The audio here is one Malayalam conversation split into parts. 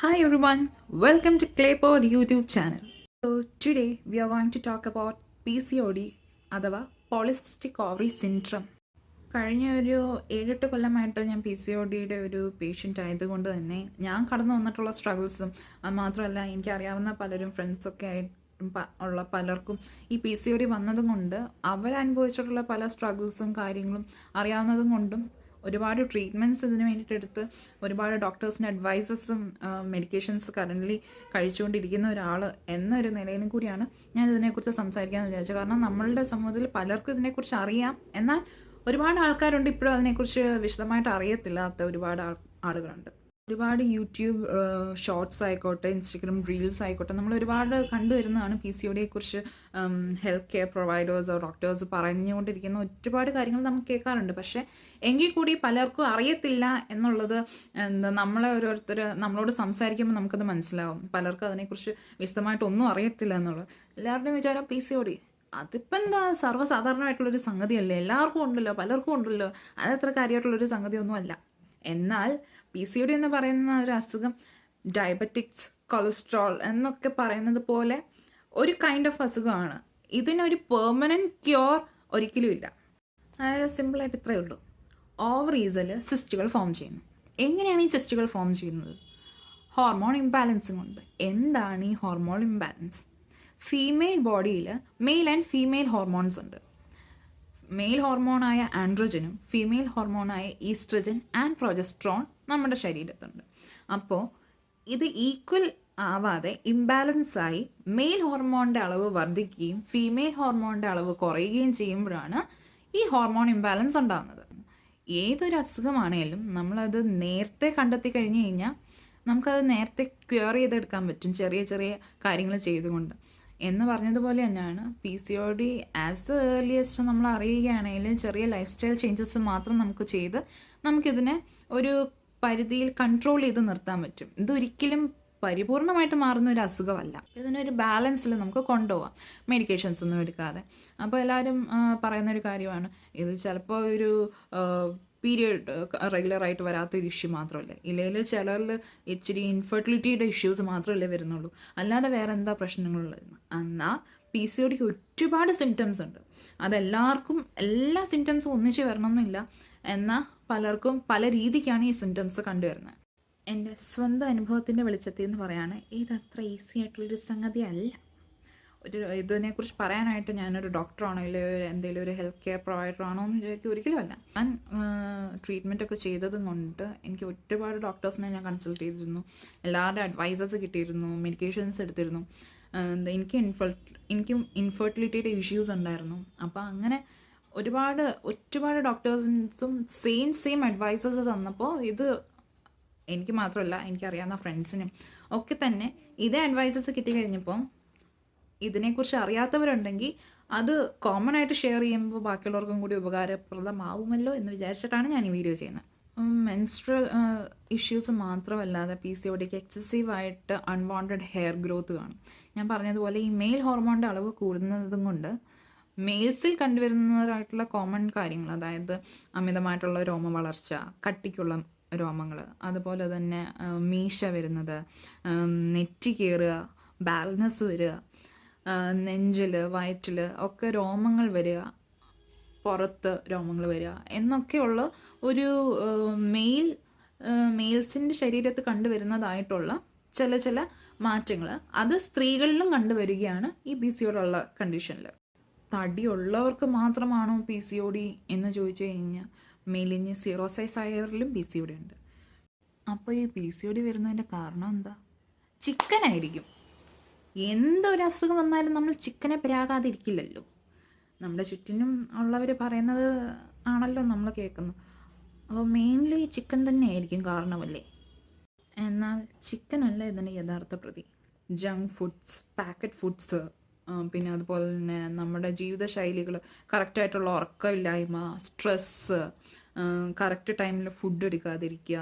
Hi everyone, welcome to Claypod YouTube channel. So today we are going to talk about PCOD അഥവാ പോളിസിസ്റ്റിക് ഓവറി സിൻഡ്രം. കഴിഞ്ഞ ഒരു 7-8 കൊല്ലമായിട്ട് ഞാൻ PCODയുടെ ഒരു പേഷ്യൻ്റ് ആയതുകൊണ്ട് തന്നെ ഞാൻ കടന്നു വന്നിട്ടുള്ള സ്ട്രഗിൾസും അത് മാത്രമല്ല എനിക്കറിയാവുന്ന പലരും ഫ്രണ്ട്സൊക്കെ ആയിട്ട് ഉള്ള പലർക്കും ഈ PCOD വന്നതും കൊണ്ട് അവരനുഭവിച്ചിട്ടുള്ള പല സ്ട്രഗിൾസും കാര്യങ്ങളും അറിയാവുന്നതും കൊണ്ടും ഒരുപാട് ട്രീറ്റ്മെൻറ്റ്സ് ഇതിന് വേണ്ടിയിട്ട് എടുത്ത് ഒരുപാട് ഡോക്ടേഴ്സിൻ്റെ അഡ്വൈസസും മെഡിക്കേഷൻസ് കറൻ്റ്ലി കഴിച്ചുകൊണ്ടിരിക്കുന്ന ഒരാൾ എന്നൊരു നിലയിലും കൂടിയാണ് ഞാൻ ഇതിനെക്കുറിച്ച് സംസാരിക്കാമെന്ന് വിചാരിച്ചത്. കാരണം നമ്മളുടെ സമൂഹത്തിൽ പലർക്കും ഇതിനെക്കുറിച്ച് അറിയാം, എന്നാൽ ഒരുപാട് ആൾക്കാരുണ്ട് ഇപ്പോഴും അതിനെക്കുറിച്ച് വിശദമായിട്ട് അറിയത്തില്ലാത്ത ഒരുപാട് ആളുകളുണ്ട്. ഒരുപാട് യൂട്യൂബ് ഷോർട്സ് ആയിക്കോട്ടെ, ഇൻസ്റ്റഗ്രാം റീൽസ് ആയിക്കോട്ടെ, നമ്മൾ ഒരുപാട് കണ്ടുവരുന്നതാണ് PCODയെക്കുറിച്ച്. ഹെൽത്ത് കെയർ പ്രൊവൈഡേഴ്സോ ഡോക്ടേഴ്സ് പറഞ്ഞുകൊണ്ടിരിക്കുന്ന ഒരുപാട് കാര്യങ്ങൾ നമുക്ക് കേൾക്കാറുണ്ട്. പക്ഷേ എങ്കിൽ കൂടി പലർക്കും അറിയത്തില്ല എന്നുള്ളത് നമ്മളെ നമ്മളോട് സംസാരിക്കുമ്പോൾ നമുക്കത് മനസ്സിലാവും. പലർക്കും അതിനെക്കുറിച്ച് വിശദമായിട്ടൊന്നും അറിയത്തില്ല എന്നുള്ളത്. എല്ലാവരുടെയും വിചാരം PCOD അതിപ്പോൾ എന്താ സർവ്വസാധാരണമായിട്ടുള്ളൊരു സംഗതിയല്ലേ, എല്ലാവർക്കും ഉണ്ടല്ലോ, പലർക്കും ഉണ്ടല്ലോ, അതത്ര കാര്യമായിട്ടുള്ളൊരു സംഗതിയൊന്നും അല്ല. എന്നാൽ PCOD എന്ന് പറയുന്ന ഒരു അസുഖം ഡയബറ്റിക്സ്, കൊളസ്ട്രോൾ എന്നൊക്കെ പറയുന്നത് പോലെ ഒരു കൈൻഡ് ഓഫ് അസുഖമാണ്. ഇതിനൊരു പെർമനൻറ്റ് ക്യൂർ ഒരിക്കലും ഇല്ല. അതായത് സിമ്പിളായിട്ട് ഇത്രയേ ഉള്ളൂ. ഓവറീസിൽ സിസ്റ്റുകൾ ഫോം ചെയ്യുന്നു. എങ്ങനെയാണ് ഈ സിസ്റ്റുകൾ ഫോം ചെയ്യുന്നത്? ഹോർമോൺ ഇംബാലൻസും കൊണ്ട്. എന്താണ് ഈ ഹോർമോൺ ഇംബാലൻസ്? ഫീമെയിൽ ബോഡിയിൽ മെയിൽ ആൻഡ് ഫീമെയിൽ ഹോർമോൺസ് ഉണ്ട്. മെയിൽ ഹോർമോണായ ആൻഡ്രോജനും ഫീമെയിൽ ഹോർമോണായ ഈസ്ട്രജൻ ആൻഡ് പ്രൊജസ്ട്രോൺ നമ്മുടെ ശരീരത്തുണ്ട്. അപ്പോൾ ഇത് ഈക്വൽ ആവാതെ ഇംബാലൻസായി മെയിൽ ഹോർമോണിൻ്റെ അളവ് വർദ്ധിക്കുകയും ഫീമെയിൽ ഹോർമോണിൻ്റെ അളവ് കുറയുകയും ചെയ്യുമ്പോഴാണ് ഈ ഹോർമോൺ ഇംബാലൻസ് ഉണ്ടാകുന്നത്. ഏതൊരു അസുഖമാണേലും നമ്മളത് നേരത്തെ കണ്ടെത്തി കഴിഞ്ഞ് കഴിഞ്ഞാൽ നമുക്കത് നേരത്തെ ക്യൂർ ചെയ്തെടുക്കാൻ പറ്റും, ചെറിയ ചെറിയ കാര്യങ്ങൾ ചെയ്തുകൊണ്ട്. എന്ന് പറഞ്ഞതുപോലെ തന്നെയാണ് PCOD ആസ് ദ ഏർലിയസ്റ്റ് നമ്മൾ അറിയുകയാണെങ്കിൽ ചെറിയ ലൈഫ് സ്റ്റൈൽ ചേഞ്ചസ് മാത്രം നമുക്ക് ചെയ്ത് നമുക്കിതിനെ ഒരു പരിധിയിൽ കൺട്രോൾ ചെയ്ത് നിർത്താൻ പറ്റും. ഇതൊരിക്കലും പരിപൂർണമായിട്ട് മാറുന്ന ഒരു അസുഖമല്ല. ഇതിനൊരു ബാലൻസിൽ നമുക്ക് കൊണ്ടുപോകാം, മെഡിക്കേഷൻസ് ഒന്നും എടുക്കാതെ. അപ്പോൾ എല്ലാവരും പറയുന്നൊരു കാര്യമാണ്, ഇത് ചിലപ്പോൾ ഒരു പീരിയഡ് റെഗുലറായിട്ട് വരാത്തൊരു ഇഷ്യൂ മാത്രമല്ല, ഇല്ലെങ്കിൽ ചിലരിൽ ഇച്ചിരി ഇൻഫെർട്ടിലിറ്റിയുടെ ഇഷ്യൂസ് മാത്രമല്ലേ വരുന്നുള്ളൂ, അല്ലാതെ വേറെ എന്താ പ്രശ്നങ്ങളുള്ളതെന്ന്. എന്നാൽ PCODക്ക് ഒരുപാട് സിംറ്റംസ് ഉണ്ട്. അതെല്ലാവർക്കും എല്ലാ സിംറ്റംസും ഒന്നിച്ച് വരണമെന്നില്ല, എന്നാൽ പലർക്കും പല രീതിക്കാണ് ഈ സിംറ്റംസ് കണ്ടുവരുന്നത്. എൻ്റെ സ്വന്തം അനുഭവത്തിൻ്റെ വെളിച്ചത്തിൽ എന്ന് പറയുകയാണ്, ഇതത്ര ഈസി ആയിട്ടുള്ളൊരു സംഗതി അല്ല. ഇതിനെക്കുറിച്ച് പറയാനായിട്ട് ഞാനൊരു ഡോക്ടറാണോ ഇല്ലെങ്കിൽ എന്തെങ്കിലും ഒരു ഹെൽത്ത് കെയർ പ്രൊവൈഡറാണോ എന്ന് വിചാരിക്കും, ഒരിക്കലും അല്ല. ഞാൻ ട്രീറ്റ്മെൻറ്റൊക്കെ ചെയ്തതും കൊണ്ട് എനിക്ക് ഒരുപാട് ഡോക്ടേഴ്സിനെ ഞാൻ കൺസൾട്ട് ചെയ്തിരുന്നു, എല്ലാവരുടെ അഡ്വൈസസ് കിട്ടിയിരുന്നു, മെഡിക്കേഷൻസ് എടുത്തിരുന്നു. എനിക്കും ഇൻഫെർട്ടിലിറ്റിയുടെ ഇഷ്യൂസ് ഉണ്ടായിരുന്നു. അപ്പോൾ അങ്ങനെ ഒരുപാട് ഡോക്ടേഴ്സും സെയിം അഡ്വൈസസ് തന്നപ്പോൾ ഇത് എനിക്ക് മാത്രമല്ല, എനിക്കറിയാവുന്ന ഫ്രണ്ട്സിനും ഒക്കെ തന്നെ ഇതേ അഡ്വൈസസ് കിട്ടിക്കഴിഞ്ഞപ്പോൾ ഇതിനെക്കുറിച്ച് അറിയാത്തവരുണ്ടെങ്കിൽ അത് കോമൺ ആയിട്ട് ഷെയർ ചെയ്യുമ്പോൾ ബാക്കിയുള്ളവർക്കും കൂടി ഉപകാരപ്രദമാവുമല്ലോ എന്ന് വിചാരിച്ചിട്ടാണ് ഞാൻ ഈ വീഡിയോ ചെയ്യുന്നത്. മെൻസ്ട്രൽ ഇഷ്യൂസ് മാത്രമല്ലാതെ PCODക്ക് എക്സസീവായിട്ട് അൺവാണ്ടഡ് ഹെയർ ഗ്രോത്ത് കാണും. ഞാൻ പറഞ്ഞതുപോലെ ഈ മെയിൽ ഹോർമോണിൻ്റെ അളവ് കൂടുന്നതും കൊണ്ട് മെയിൽസിൽ കണ്ടുവരുന്നതായിട്ടുള്ള കോമൺ കാര്യങ്ങൾ, അതായത് അമിതമായിട്ടുള്ള രോമ വളർച്ച, കട്ടിക്കുള്ള രോമങ്ങൾ, അതുപോലെ തന്നെ മീശ വരുന്നത്, നെറ്റി കയറുക, ബാലൻസ് വരിക, നെഞ്ചിൽ വയറ്റിൽ ഒക്കെ രോമങ്ങൾ വരിക, പുറത്ത് രോമങ്ങൾ വരിക എന്നൊക്കെയുള്ള ഒരു മെയിൽസിൻ്റെ ശരീരത്ത് കണ്ടുവരുന്നതായിട്ടുള്ള ചില മാറ്റങ്ങൾ അത് സ്ത്രീകളിലും കണ്ടുവരികയാണ് ഈ PCOD ഉള്ള കണ്ടീഷനിൽ. തടിയുള്ളവർക്ക് മാത്രമാണോ PCOD എന്ന് ചോദിച്ചു കഴിഞ്ഞാൽ മെലിഞ്ഞ് സീറോ സൈസ് ആയവരിലും PCOD ഉണ്ട്. അപ്പോൾ ഈ PCOD വരുന്നതിൻ്റെ കാരണം എന്താ? ചിക്കനായിരിക്കും. എന്തൊരു അസുഖം വന്നാലും നമ്മൾ ചിക്കനെ പ്രാകാതിരിക്കില്ലല്ലോ. നമ്മുടെ ചുറ്റിനും ഉള്ളവർ പറയുന്നത് ആണല്ലോ നമ്മൾ കേൾക്കുന്നത്. അപ്പോൾ മെയിൻലി ചിക്കൻ തന്നെയായിരിക്കും കാരണമല്ലേ? എന്നാൽ ചിക്കനല്ല ഇതിൻ്റെ യഥാർത്ഥ പ്രതി. ജങ്ക് ഫുഡ്സ്, പാക്കറ്റ് ഫുഡ്സ്, പിന്നെ അതുപോലെ തന്നെ നമ്മുടെ ജീവിതശൈലികൾ, കറക്റ്റായിട്ടുള്ള ഉറക്കമില്ലായ്മ, സ്ട്രെസ്സ്, കറക്റ്റ് ടൈമിൽ ഫുഡ് എടുക്കാതിരിക്കുക,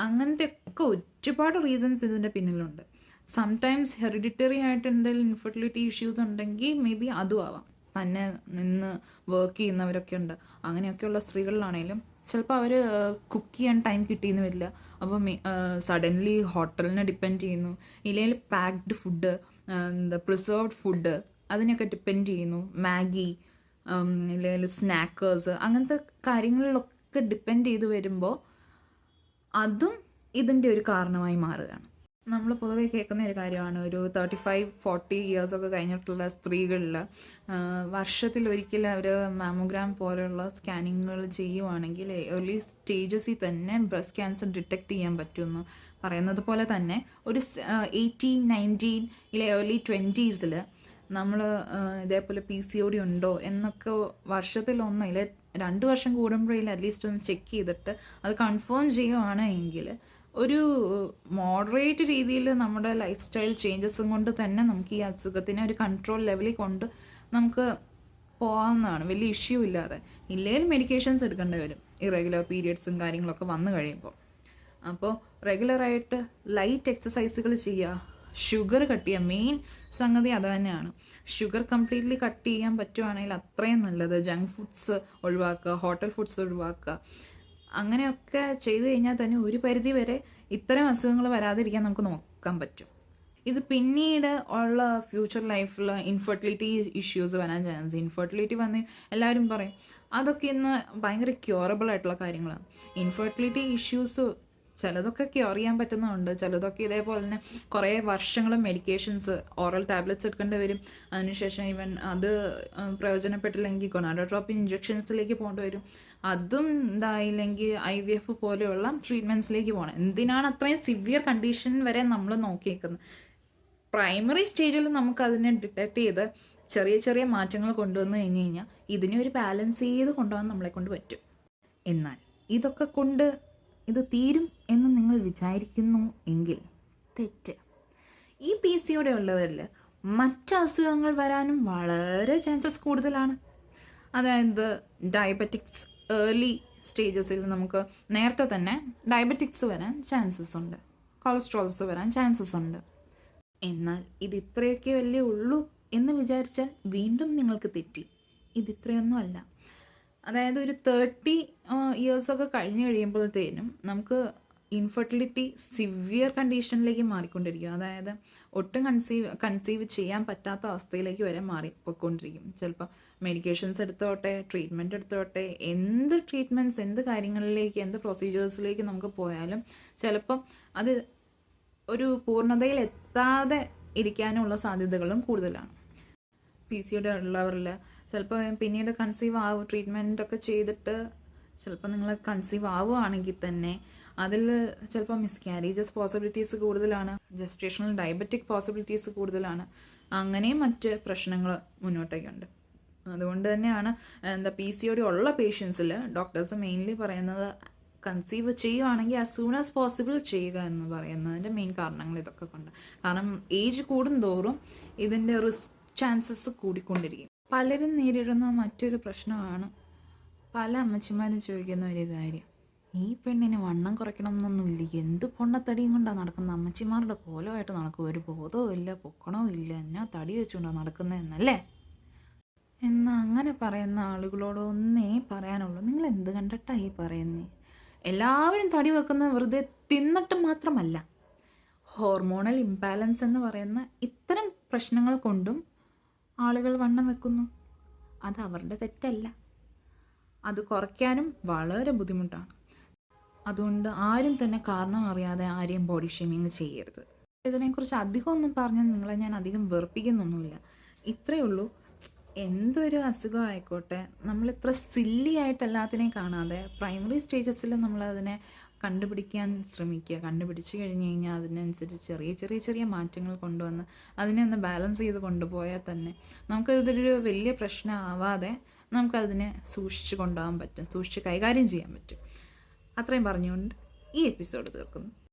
അങ്ങനത്തെ ഒക്കെ ഒരുപാട് റീസൺസ് ഇതിൻ്റെ പിന്നിലുണ്ട്. സംടൈംസ് ഹെറിഡിറ്ററി ആയിട്ട് എന്തെങ്കിലും ഇൻഫെർട്ടിലിറ്റി ഇഷ്യൂസ് ഉണ്ടെങ്കിൽ മേ ബി അതും ആവാം. തന്നെ നിന്ന് വർക്ക് ചെയ്യുന്നവരൊക്കെ ഉണ്ട്. അങ്ങനെയൊക്കെയുള്ള സ്ത്രീകളിലാണെങ്കിലും ചിലപ്പോൾ അവർ കുക്ക് ചെയ്യാൻ ടൈം കിട്ടിയെന്ന് വരില്ല. അപ്പം സഡൻലി ഹോട്ടലിനെ ഡിപ്പെൻഡ് ചെയ്യുന്നു, ഇല്ലെങ്കിൽ പാക്ഡ് ഫുഡ്, പ്രിസർവ്ഡ് ഫുഡ് അതിനൊക്കെ ഡിപ്പെൻഡ് ചെയ്യുന്നു. മാഗി, ഇല്ലെങ്കിൽ സ്നാക്കേഴ്സ്, അങ്ങനത്തെ കാര്യങ്ങളിലൊക്കെ ഡിപ്പെൻഡ് ചെയ്ത് വരുമ്പോൾ അതും ഇതിൻ്റെ ഒരു കാരണമായി മാറുകയാണ്. നമ്മൾ പൊതുവെ കേൾക്കുന്ന ഒരു കാര്യമാണ്, ഒരു 35-40 ഇയേഴ്സൊക്കെ കഴിഞ്ഞിട്ടുള്ള സ്ത്രീകളിൽ വർഷത്തിലൊരിക്കൽ അവർ മാമോഗ്രാം പോലെയുള്ള സ്കാനിങ്ങുകൾ ചെയ്യുവാണെങ്കിൽ ഏർലി സ്റ്റേജസിൽ തന്നെ ബ്രസ്റ്റ് ക്യാൻസർ ഡിറ്റക്ട് ചെയ്യാൻ പറ്റുമെന്ന് പറയുന്നത് പോലെ തന്നെ ഒരു 18-19 ഇല്ലെ ഏർലി 20s നമ്മൾ ഇതേപോലെ PCOD ഉണ്ടോ എന്നൊക്കെ വർഷത്തിലൊന്ന് ഇല്ല 2 വർഷം കൂടുമ്പോഴേ അറ്റ്ലീസ്റ്റ് ഒന്ന് ചെക്ക് ചെയ്തിട്ട് അത് കൺഫേം ചെയ്യുവാണ് എങ്കിൽ ഒരു മോഡറേറ്റ് രീതിയിൽ നമ്മുടെ ലൈഫ് സ്റ്റൈൽ ചേഞ്ചസും കൊണ്ട് തന്നെ നമുക്ക് ഈ അസുഖത്തിനെ ഒരു കൺട്രോൾ ലെവലിൽ കൊണ്ട് നമുക്ക് പോകാവുന്നതാണ്, വലിയ ഇഷ്യൂ ഇല്ലാതെ. ഇല്ലെങ്കിൽ മെഡിക്കേഷൻസ് എടുക്കേണ്ടി വരും ഇറഗുലർ പീരിയഡ്സും കാര്യങ്ങളൊക്കെ വന്നു കഴിയുമ്പോൾ. അപ്പോൾ റെഗുലറായിട്ട് ലൈറ്റ് എക്സസൈസുകൾ ചെയ്യുക, ഷുഗർ കട്ട് ചെയ്യുക. മെയിൻ സംഗതി അത് തന്നെയാണ്. ഷുഗർ കംപ്ലീറ്റ്ലി കട്ട് ചെയ്യാൻ പറ്റുവാണെങ്കിൽ അത്രയും നല്ലത്. ജങ്ക് ഫുഡ്സ് ഒഴിവാക്കുക, ഹോട്ടൽ ഫുഡ്സ് ഒഴിവാക്കുക. അങ്ങനെയൊക്കെ ചെയ്തു കഴിഞ്ഞാൽ തന്നെ ഒരു പരിധി വരെ ഇത്തരം അസുഖങ്ങൾ വരാതിരിക്കാൻ നമുക്ക് നോക്കാൻ പറ്റും. ഇത് പിന്നീട് ഉള്ള ഫ്യൂച്ചർ ലൈഫിൽ ഇൻഫെർട്ടിലിറ്റി ഇഷ്യൂസ് വരാൻ ചാൻസ്. ഇൻഫെർട്ടിലിറ്റി വന്ന് എല്ലാവരും പറയും അതൊക്കെ ഇന്ന് ഭയങ്കര ക്യൂറബിൾ ആയിട്ടുള്ള കാര്യങ്ങളാണ്. ഇൻഫെർട്ടിലിറ്റി ഇഷ്യൂസ് ചിലതൊക്കെ ക്യൂർ ചെയ്യാൻ പറ്റുന്നുണ്ട്, ചിലതൊക്കെ ഇതേപോലെ തന്നെ കുറേ വർഷങ്ങളും മെഡിക്കേഷൻസ് ഓറൽ ടാബ്ലറ്റ്സ് എടുക്കേണ്ടി വരും. അതിനുശേഷം ഈവൻ അത് പ്രയോജനപ്പെട്ടില്ലെങ്കിൽ ഗൊണാഡോട്രോപ്പിൻ ഇഞ്ചക്ഷൻസിലേക്ക് പോകേണ്ടി വരും. അതും ഇതായില്ലെങ്കിൽ IVF പോലെയുള്ള ട്രീറ്റ്മെൻറ്റ്സിലേക്ക് പോകണം. എന്തിനാണ് അത്രയും സിവിയർ കണ്ടീഷൻ വരെ നമ്മൾ നോക്കിയേക്കുന്നത്? പ്രൈമറി സ്റ്റേജിൽ നമുക്ക് അതിനെ ഡിറ്റക്ട് ചെയ്ത് ചെറിയ ചെറിയ മാറ്റങ്ങൾ കൊണ്ടുവന്നു കഴിഞ്ഞ് കഴിഞ്ഞാൽ ഇതിനെ ഒരു ബാലൻസ് ചെയ്ത് കൊണ്ടുപോകാൻ നമ്മളെ കൊണ്ട് പറ്റും. എന്നാൽ ഇതൊക്കെ കൊണ്ട് ഇത് തീരും എന്ന് നിങ്ങൾ വിചാരിക്കുന്നു എങ്കിൽ തെറ്റ്. ഈ PCOD ഉള്ളവരിൽ മറ്റ് അസുഖങ്ങൾ വരാനും വളരെ ചാൻസസ് കൂടുതലാണ്. അതായത് ഡയബറ്റിക്സ് ഏർലി സ്റ്റേജസിൽ നമുക്ക് നേരത്തെ തന്നെ ഡയബറ്റിക്സ് വരാൻ ചാൻസസ് ഉണ്ട്, കൊളസ്ട്രോൾസ് വരാൻ ചാൻസസ് ഉണ്ട്. എന്നാൽ ഇത് ഇത്രയൊക്കെ അല്ലേ ഉള്ളൂ എന്ന് വിചാരിച്ചാൽ വീണ്ടും നിങ്ങൾക്ക് തെറ്റി. ഇത് ഇത്രയൊന്നും അല്ല. അതായത് ഒരു 30 ഇയേഴ്സൊക്കെ കഴിഞ്ഞ് കഴിയുമ്പോഴത്തേനും നമുക്ക് ഇൻഫെർട്ടിലിറ്റി സിവിയർ കണ്ടീഷനിലേക്ക് മാറിക്കൊണ്ടിരിക്കും. അതായത് ഒട്ടും കൺസീവ് ചെയ്യാൻ പറ്റാത്ത അവസ്ഥയിലേക്ക് വരെ മാറിപ്പോയിക്കൊണ്ടിരിക്കും. ചിലപ്പോൾ മെഡിക്കേഷൻസ് എടുത്തോട്ടെ, ട്രീറ്റ്മെൻറ്റ് എടുത്തോട്ടെ, എന്ത് ട്രീറ്റ്മെൻറ്റ്സ്, എന്ത് കാര്യങ്ങളിലേക്ക്, എന്ത് പ്രൊസീജിയേഴ്സിലേക്ക് നമുക്ക് പോയാലും ചിലപ്പം അത് ഒരു പൂർണ്ണതയിൽ എത്താതെ ഇരിക്കാനുള്ള സാധ്യതകളും കൂടുതലാണ്. PCOD ഉള്ളവരിൽ ചിലപ്പോൾ പിന്നീട് കൺസീവ് ട്രീറ്റ്മെൻ്റ് ഒക്കെ ചെയ്തിട്ട് ചിലപ്പോൾ നിങ്ങൾ കൺസീവ് ആവുകയാണെങ്കിൽ തന്നെ അതിൽ ചിലപ്പോൾ മിസ്കാരേജസ് പോസിബിലിറ്റീസ് കൂടുതലാണ്, ജസ്റ്റേഷണൽ ഡയബറ്റിക് പോസിബിലിറ്റീസ് കൂടുതലാണ്. അങ്ങനെയും മറ്റ് പ്രശ്നങ്ങൾ മുന്നോട്ടേക്കുണ്ട്. അതുകൊണ്ട് തന്നെയാണ് PCOD ഉള്ള പേഷ്യൻസിൽ ഡോക്ടേഴ്സ് മെയിൻലി പറയുന്നത് കൺസീവ് ചെയ്യുകയാണെങ്കിൽ ആസ് സൂൺ ആസ് പോസിബിൾ ചെയ്യുക എന്ന് പറയുന്നതിൻ്റെ മെയിൻ കാരണങ്ങൾ ഇതൊക്കെ കൊണ്ട്. കാരണം ഏജ് കൂടുന്തോറും ഇതിൻ്റെ റിസ്ക് ചാൻസസ് കൂടിക്കൊണ്ടിരിക്കും. പലരും നേരിടുന്ന മറ്റൊരു പ്രശ്നമാണ്, പല അമ്മച്ചിമാരും ചോദിക്കുന്ന ഒരു കാര്യം, ഈ പെണ്ണിന് വണ്ണം കുറയ്ക്കണം എന്നൊന്നുമില്ല, എന്ത് പൊണ്ണത്തടിയും കൊണ്ടാണ് നടക്കുന്നത്, അമ്മച്ചിമാരുടെ കോലമായിട്ട് നടക്കും, ഒരു ബോധവും ഇല്ല, പൊക്കണവും ഇല്ല, എന്നാ തടി വെച്ചുകൊണ്ടാണ് നടക്കുന്നതെന്നല്ലേ. എന്നാൽ അങ്ങനെ പറയുന്ന ആളുകളോട് ഒന്നേ പറയാനുള്ളൂ, നിങ്ങൾ എന്ത് കണ്ടിട്ടാണ് ഈ പറയുന്നത്? എല്ലാവരും തടി വെക്കുന്നത് വെറുതെ തിന്നിട്ട് മാത്രമല്ല, ഹോർമോണൽ ഇംബാലൻസ് എന്ന് പറയുന്ന ഇത്തരം പ്രശ്നങ്ങൾ കൊണ്ടും ആളുകൾ വണ്ണം വെക്കുന്നു. അത് അവരുടെ തെറ്റല്ല, അത് കുറയ്ക്കാനും വളരെ ബുദ്ധിമുട്ടാണ്. അതുകൊണ്ട് ആരും തന്നെ കാരണം അറിയാതെ ആരെയും ബോഡി ഷേമിങ് ചെയ്യരുത്. ഇതിനെക്കുറിച്ച് അധികം ഒന്നും പറഞ്ഞാൽ നിങ്ങളെ ഞാൻ അധികം വെറുപ്പിക്കുന്നൊന്നുമില്ല. ഇത്രയേ ഉള്ളൂ. എന്തൊരു അസുഖം ആയിക്കോട്ടെ, നമ്മൾ ഇത്ര സില്ലി ആയിട്ട് എല്ലാത്തിനെയും കാണാതെ പ്രൈമറി സ്റ്റേജസിൽ നമ്മളതിനെ കണ്ടുപിടിക്കാൻ ശ്രമിക്കുക. കണ്ടുപിടിച്ച് കഴിഞ്ഞ് കഴിഞ്ഞാൽ അതിനനുസരിച്ച് ചെറിയ ചെറിയ മാറ്റങ്ങൾ കൊണ്ടുവന്ന് അതിനെ ഒന്ന് ബാലൻസ് ചെയ്ത് കൊണ്ടുപോയാൽ തന്നെ നമുക്കിതൊരു വലിയ പ്രശ്നമാവാതെ നമുക്കതിനെ സൂക്ഷിച്ച് കൊണ്ടുപോകാൻ പറ്റും, സൂക്ഷിച്ച് കൈകാര്യം ചെയ്യാൻ പറ്റും. അത്രയും പറഞ്ഞുകൊണ്ട് ഈ എപ്പിസോഡ് തീർക്കുന്നു.